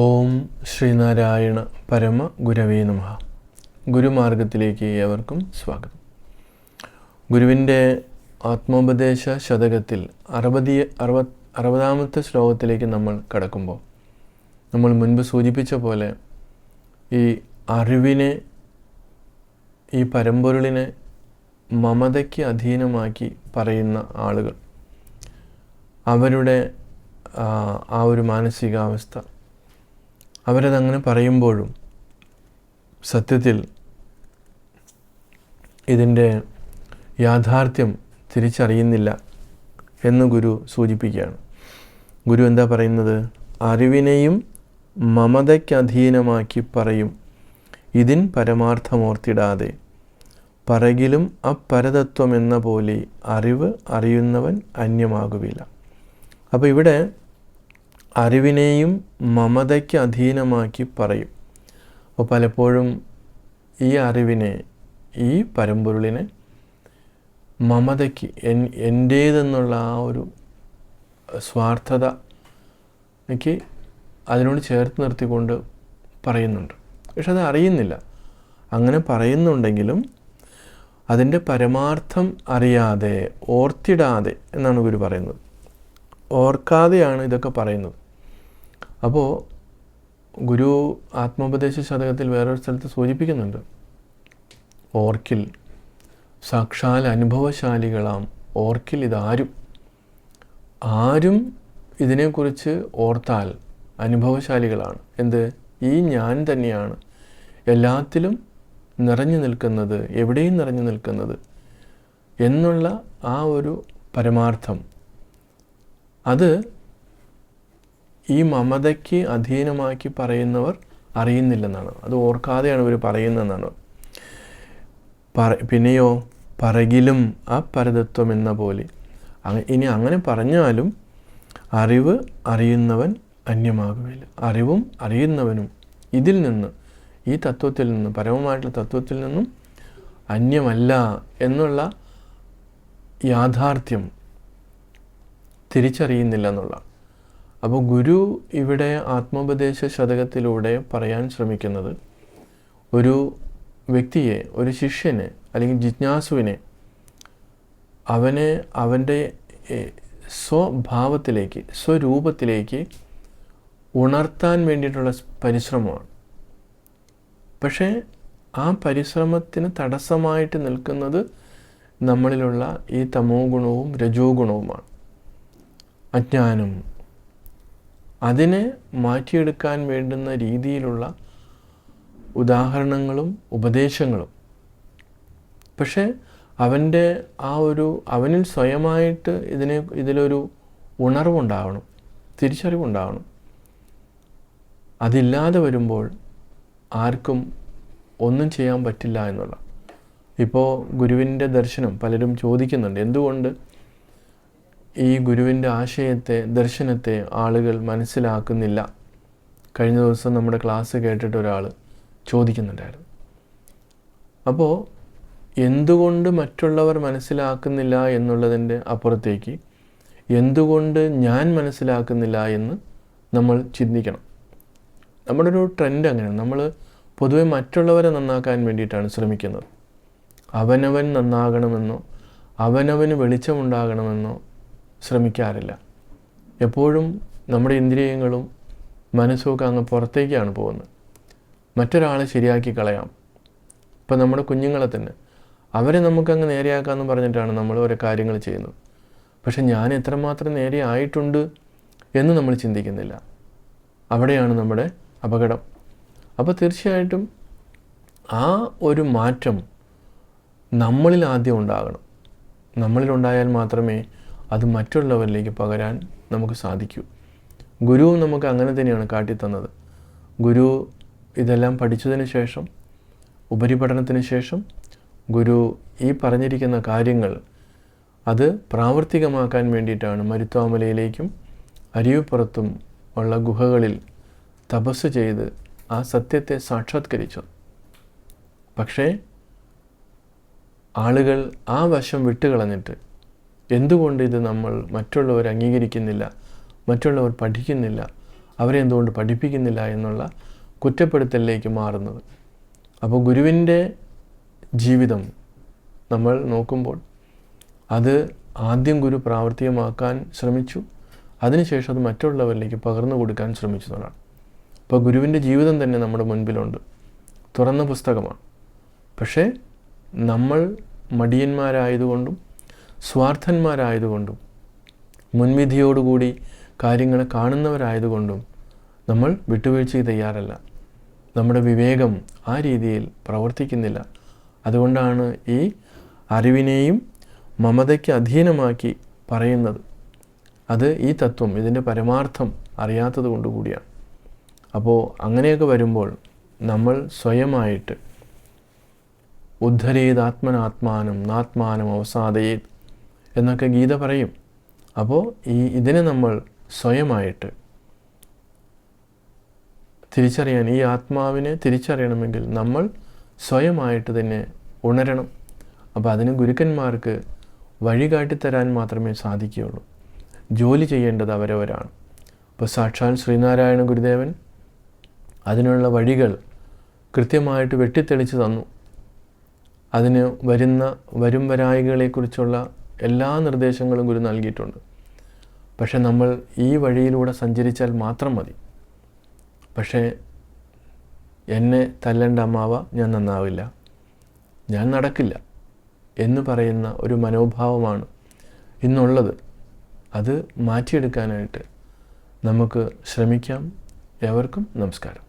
ഓം ശ്രീനാരായണ പരമ ഗുരവേ നമഃ. ഗുരുമാർഗത്തിലേക്ക് ഏവർക്കും സ്വാഗതം. ഗുരുവിൻ്റെ ആത്മോപദേശ ശതകത്തിൽ 60ാമത്തെ ശ്ലോകത്തിലേക്ക് നമ്മൾ കടക്കുമ്പോൾ നമ്മൾ മുൻപ് സൂചിപ്പിച്ച പോലെ ഈ അറിവിനെ, ഈ പരമ്പൊരുളിനെ മമതയ്ക്ക് അധീനമാക്കി പറയുന്ന ആളുകൾ, അവരുടെ ആ ഒരു മാനസികാവസ്ഥ, അവരതങ്ങനെ പറയുമ്പോഴും സത്യത്തിൽ ഇതിൻ്റെ യാഥാർത്ഥ്യം തിരിച്ചറിയുന്നില്ല എന്ന് ഗുരു സൂചിപ്പിക്കുകയാണ്. ഗുരു എന്താ പറയുന്നത്? അറിവിനെയും മമതയ്ക്കധീനമാക്കി പറയും ഇതിൻ പരമാർത്ഥമോർത്തിടാതെ പറകിലും അപരതത്വമെന്ന പോലെ അറിവ് അറിയുന്നവൻ അന്യമാകുകയില്ല. അപ്പോൾ ഇവിടെ അറിവിനെയും മമതയ്ക്ക് അധീനമാക്കി പറയും. അപ്പോൾ പലപ്പോഴും ഈ അറിവിനെ, ഈ പരമ്പൊരുളിനെ മമതയ്ക്ക്, എൻ്റേതെന്നുള്ള ആ ഒരു സ്വാർത്ഥതയ്ക്ക് അതിനോട് ചേർത്ത് നിർത്തിക്കൊണ്ട് പറയുന്നുണ്ട്. പക്ഷെ അത് അറിയുന്നില്ല. അങ്ങനെ പറയുന്നുണ്ടെങ്കിലും അതിൻ്റെ പരമാർത്ഥം അറിയാതെ, ഓർത്തിടാതെ എന്നാണ് ഗുരു പറയുന്നത്. ഓർക്കാതെയാണ് ഇതൊക്കെ പറയുന്നത്. അപ്പോൾ ഗുരു ആത്മോപദേശ ശതകത്തിൽ വേറൊരു സ്ഥലത്ത് സൂചിപ്പിക്കുന്നുണ്ട്, ഓർക്കിൽ സാക്ഷാൽ അനുഭവശാലികളാം ഓർക്കിൽ ആരും ഇതിനെക്കുറിച്ച് ഓർത്താൽ അനുഭവശാലികളാണ്. എന്ത്? ഈ ഞാൻ തന്നെയാണ് എല്ലാത്തിലും നിറഞ്ഞു നിൽക്കുന്നത്, എവിടെയും നിറഞ്ഞു നിൽക്കുന്നത് എന്നുള്ള ആ ഒരു പരമാർത്ഥം, അത് ഈ മമതയ്ക്ക് അധീനമാക്കി പറയുന്നവർ അറിയുന്നില്ലെന്നാണ്. അത് ഓർക്കാതെയാണ് ഇവർ പറയുന്നതെന്നാണ്. പിന്നെയോ പറകിലും അപരതത്വം എന്ന പോലെ, ഇനി അങ്ങനെ പറഞ്ഞാലും അറിവ് അറിയുന്നവൻ അന്യമാകുകയില്ല. അറിവും അറിയുന്നവനും ഇതിൽ നിന്ന്, ഈ തത്വത്തിൽ നിന്ന്, പരമമായിട്ടുള്ള തത്വത്തിൽ നിന്നും അന്യമല്ല എന്നുള്ള യാഥാർത്ഥ്യം തിരിച്ചറിയുന്നില്ല എന്നുള്ള. അപ്പോൾ ഗുരു ഇവിടെ ആത്മോപദേശ ശതകത്തിലൂടെ പറയാൻ ശ്രമിക്കുന്നത്, ഒരു വ്യക്തിയെ, ഒരു ശിഷ്യനെ അല്ലെങ്കിൽ ജിജ്ഞാസുവിനെ അവനെ അവൻ്റെ സ്വഭാവത്തിലേക്ക്, സ്വരൂപത്തിലേക്ക് ഉണർത്താൻ വേണ്ടിയിട്ടുള്ള പരിശ്രമമാണ്. പക്ഷേ ആ പരിശ്രമത്തിന് തടസ്സമായിട്ട് നിൽക്കുന്നത് നമ്മളിലുള്ള ഈ തമോ ഗുണവും രജോ ഗുണവുമാണ്, അജ്ഞാനം. അതിനെ മാറ്റിയെടുക്കാൻ വേണ്ടുന്ന രീതിയിലുള്ള ഉദാഹരണങ്ങളും ഉപദേശങ്ങളും. പക്ഷേ അവനിൽ സ്വയമായിട്ട് ഇതിലൊരു ഉണർവുണ്ടാവണം, തിരിച്ചറിവുണ്ടാവണം. അതില്ലാതെ വരുമ്പോൾ ആർക്കും ഒന്നും ചെയ്യാൻ പറ്റില്ല എന്നുള്ള. ഇപ്പോൾ ഗുരുവിൻ്റെ ദർശനം പലരും ചോദിക്കുന്നുണ്ട്, എന്തുകൊണ്ട് ഈ ഗുരുവിൻ്റെ ആശയത്തെ, ദർശനത്തെ ആളുകൾ മനസ്സിലാക്കുന്നില്ല? കഴിഞ്ഞ ദിവസം നമ്മുടെ ക്ലാസ് കേട്ടിട്ട് ഒരാൾ ചോദിക്കുന്നുണ്ടായിരുന്നു. അപ്പോൾ എന്തുകൊണ്ട് മറ്റുള്ളവർ മനസ്സിലാക്കുന്നില്ല എന്നുള്ളതിൻ്റെ അപ്പുറത്തേക്ക് എന്തുകൊണ്ട് ഞാൻ മനസ്സിലാക്കുന്നില്ല എന്ന് നമ്മൾ ചിന്തിക്കണം. നമ്മുടെ ഒരു ട്രെൻഡ് അങ്ങനെയാണ്. നമ്മൾ പൊതുവെ മറ്റുള്ളവരെ നന്നാക്കാൻ വേണ്ടിയിട്ടാണ് ശ്രമിക്കുന്നത്. അവനവൻ നന്നാകണമെന്നോ അവനവന് വെളിച്ചമുണ്ടാകണമെന്നോ ശ്രമിക്കാറില്ല. എപ്പോഴും നമ്മുടെ ഇന്ദ്രിയങ്ങളും മനസ്സുമൊക്കെ അങ്ങ് പുറത്തേക്കാണ് പോകുന്നത്. മറ്റൊരാളെ ശരിയാക്കി കളയാം. ഇപ്പം നമ്മുടെ കുഞ്ഞുങ്ങളെ തന്നെ, അവരെ നമുക്കങ്ങ് നേരെയാക്കാമെന്ന് പറഞ്ഞിട്ടാണ് നമ്മൾ ഓരോ കാര്യങ്ങൾ ചെയ്യുന്നത്. പക്ഷെ ഞാൻ എത്രമാത്രം നേരെ ആയിട്ടുണ്ട് എന്ന് നമ്മൾ ചിന്തിക്കുന്നില്ല. അവിടെയാണ് നമ്മുടെ അപകടം. അപ്പോൾ തീർച്ചയായിട്ടും ആ ഒരു മാറ്റം നമ്മളിൽ ആദ്യം ഉണ്ടാകണം. നമ്മളിലുണ്ടായാൽ മാത്രമേ അത് മറ്റുള്ളവരിലേക്ക് പകരാൻ നമുക്ക് സാധിക്കൂ. ഗുരുവും നമുക്ക് അങ്ങനെ തന്നെയാണ് കാട്ടിത്തന്നത്. ഗുരു ഇതെല്ലാം പഠിച്ചതിന് ശേഷം, ഉപരിപഠനത്തിന് ശേഷം ഗുരു ഈ പറഞ്ഞിരിക്കുന്ന കാര്യങ്ങൾ അത് പ്രാവർത്തികമാക്കാൻ വേണ്ടിയിട്ടാണ് മരുത്വാമലയിലേക്കും അരുവിപ്പുറത്തും ഉള്ള ഗുഹകളിൽ തപസ് ചെയ്ത് ആ സത്യത്തെ സാക്ഷാത്കരിച്ചത്. പക്ഷേ ആളുകൾ ആ വശം വിട്ടുകളഞ്ഞിട്ട് എന്തുകൊണ്ട് ഇത് നമ്മൾ മറ്റുള്ളവർ അംഗീകരിക്കുന്നില്ല, മറ്റുള്ളവർ പഠിക്കുന്നില്ല, അവരെ എന്തുകൊണ്ട് പഠിപ്പിക്കുന്നില്ല എന്നുള്ള കുറ്റപ്പെടുത്തലിലേക്ക് മാറുന്നത്. അപ്പോൾ ഗുരുവിൻ്റെ ജീവിതം നമ്മൾ നോക്കുമ്പോൾ അത് ആദ്യം ഗുരു പ്രാവർത്തികമാക്കാൻ ശ്രമിച്ചു, അതിനുശേഷം അത് മറ്റുള്ളവരിലേക്ക് പകർന്നു കൊടുക്കാൻ ശ്രമിച്ചു എന്നുള്ളതാണ്. അപ്പോൾ ഗുരുവിൻ്റെ ജീവിതം തന്നെ നമ്മുടെ മുൻപിലുണ്ട്, തുറന്ന പുസ്തകമാണ്. പക്ഷേ നമ്മൾ മടിയന്മാരായതുകൊണ്ടും സ്വാർത്ഥന്മാരായതുകൊണ്ടും മുൻവിധിയോടുകൂടി കാര്യങ്ങളെ കാണുന്നവരായതുകൊണ്ടും നമ്മൾ വിട്ടുവീഴ്ചയ്ക്ക് തയ്യാറല്ല. നമ്മുടെ വിവേകം ആ രീതിയിൽ പ്രവർത്തിക്കുന്നില്ല. അതുകൊണ്ടാണ് ഈ അറിവിനെയും മമതയ്ക്ക് അധീനമാക്കി പറയുന്നത്. അത് ഈ തത്വം, ഇതിൻ്റെ പരമാർത്ഥം അറിയാത്തത് കൊണ്ടുകൂടിയാണ്. അപ്പോൾ അങ്ങനെയൊക്കെ വരുമ്പോൾ നമ്മൾ സ്വയമായിട്ട് ഉദ്ധരേതാത്മനാത്മാനം നാത്മാനം അവസാദയേത് എന്നൊക്കെ ഗീത പറയും. അപ്പോൾ ഇതിനെ നമ്മൾ സ്വയമായിട്ട് തിരിച്ചറിയാൻ, ഈ ആത്മാവിനെ തിരിച്ചറിയണമെങ്കിൽ നമ്മൾ സ്വയമായിട്ട് തന്നെ ഉണരണം. അപ്പോൾ അതിന് ഗുരുക്കന്മാർക്ക് വഴി കാട്ടിത്തരാൻ മാത്രമേ സാധിക്കുകയുള്ളൂ. ജോലി ചെയ്യേണ്ടത് അവരവരാണ്. അപ്പോൾ സാക്ഷാൽ ശ്രീനാരായണ ഗുരുദേവൻ അതിനുള്ള വഴികൾ കൃത്യമായിട്ട് വെട്ടിത്തെളിച്ച് തന്നു. അതിന് വരും വരായികളെക്കുറിച്ചുള്ള എല്ലാ നിർദ്ദേശങ്ങളും ഗുരു നൽകിയിട്ടുണ്ട്. പക്ഷെ നമ്മൾ ഈ വഴിയിലൂടെ സഞ്ചരിച്ചാൽ മാത്രം മതി. പക്ഷേ എന്നെ തല്ലണ്ട അമ്മാവ, ഞാൻ നന്നാവില്ല, ഞാൻ നടക്കില്ല എന്ന് പറയുന്ന ഒരു മനോഭാവമാണ് ഇന്നുള്ളത്. അത് മാറ്റിയെടുക്കാനായിട്ട് നമുക്ക് ശ്രമിക്കാം. ഏവർക്കും നമസ്കാരം.